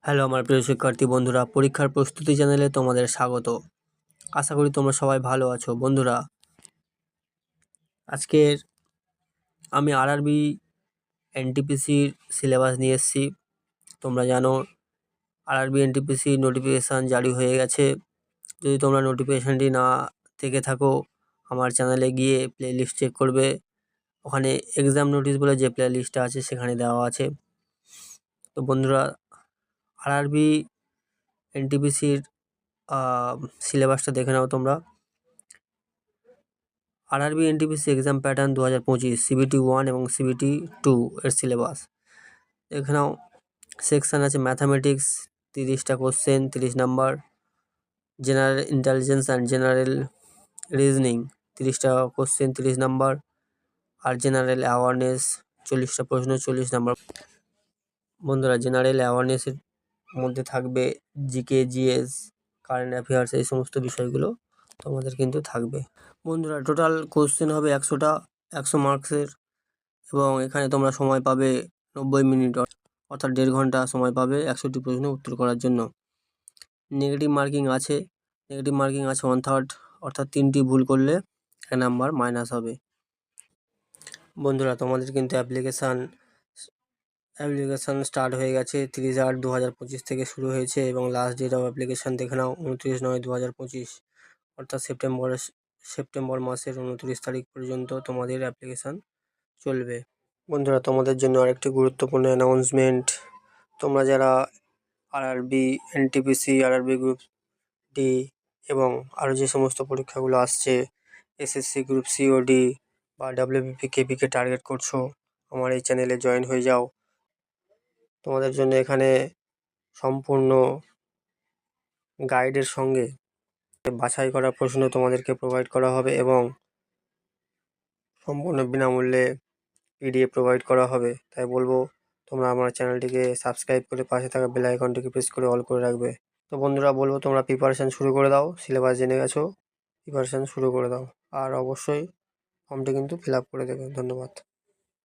Hello আমার প্রিয় শিক্ষার্থী বন্ধুরা, পরীক্ষার প্রস্তুতি চ্যানেলে তোমাদের স্বাগত। আশা করি তোমরা সবাই ভালো আছো। বন্ধুরা, আজকের আমি আরআরবি এনটিপিসির সিলেবাস নিয়ে এসেছি। তোমরা জানো আরআরবি এনটিপিসি নোটিফিকেশান জারি হয়ে গেছে। যদি তোমরা নোটিফিকেশানটি না দেখে থাকো, আমার চ্যানেলে গিয়ে প্লে লিস্ট চেক করবে। ওখানে এক্সাম নোটিশ বলে যে প্লে লিস্টটা আছে সেখানে দেওয়া আছে। তো বন্ধুরা, আরআরবি এনটিপিসির সিলেবাসটা দেখে নাও তোমরা। RRB NTPC exam pattern 2025 CBT 1 এবং সিবিটি 2 এর সিলেবাস এখানেও সেকশান আছে। ম্যাথামেটিক্স 30টা question 30 number, general intelligence and general reasoning 30টা কোশ্চেন 30 নাম্বার, আর জেনারেল অ্যাওয়ারনেস 40টা প্রশ্ন 40 নাম্বার। বন্ধুরা, জেনারেল অ্যাওয়ারনেসের মধ্যে থাকবে জিকে, জিএস, কারেন্ট অ্যাফেয়ার্স, এই সমস্ত বিষয়গুলো তোমাদের কিন্তু থাকবে। বন্ধুরা, টোটাল কোশ্চেন হবে 100টা, 100 মার্কসের, এবং এখানে তোমরা সময় পাবে 90 মিনিট, অর্থাৎ 1.5 ঘন্টা সময় পাবে 100টি প্রশ্ন উত্তর করার জন্য। নেগেটিভ মার্কিং আছে 1/3, অর্থাৎ 3টি ভুল করলে 1 নাম্বার মাইনাস হবে। বন্ধুরা, তোমাদের কিন্তু অ্যাপ্লিকেশান স্টার্ট হয়ে গেছে। 30/8/2025 থেকে শুরু হয়েছে এবং লাস্ট ডেট অফ অ্যাপ্লিকেশান দেখে নাও 29/9/2025, অর্থাৎ সেপ্টেম্বর মাসের 29 তারিখ পর্যন্ত তোমাদের অ্যাপ্লিকেশান চলবে। বন্ধুরা, তোমাদের জন্য আরেকটি গুরুত্বপূর্ণ অ্যানাউন্সমেন্ট। তোমরা যারা RRB NTPC, RRB group D এবং আরও যে সমস্ত পরীক্ষাগুলো আসছে, এসএসসি গ্রুপ সিওডি বা ডাব্লিউবিপি কেপিকে টার্গেট করছো, আমার এই চ্যানেলে জয়েন হয়ে যাও। তোমাদের জন্য এখানে সম্পূর্ণ গাইডের সঙ্গে বাছাই করা প্রশ্ন তোমাদেরকে প্রোভাইড করা হবে এবং সম্পূর্ণ বিনামূল্যে পিডিএফ প্রোভাইড করা হবে। তাই বলবো তোমরা আমার চ্যানেলটিকে সাবস্ক্রাইব করে পাশে থাকা বেল আইকনটিকে প্রেস করে অল করে রাখবে। তো বন্ধুরা, বলবো তোমরা প্রিপারেশান শুরু করে দাও। সিলেবাস জেনে গেছো, প্রিপারেশান শুরু করে দাও, আর অবশ্যই ফর্মটি কিন্তু ফিল আপ করে দেবে। ধন্যবাদ।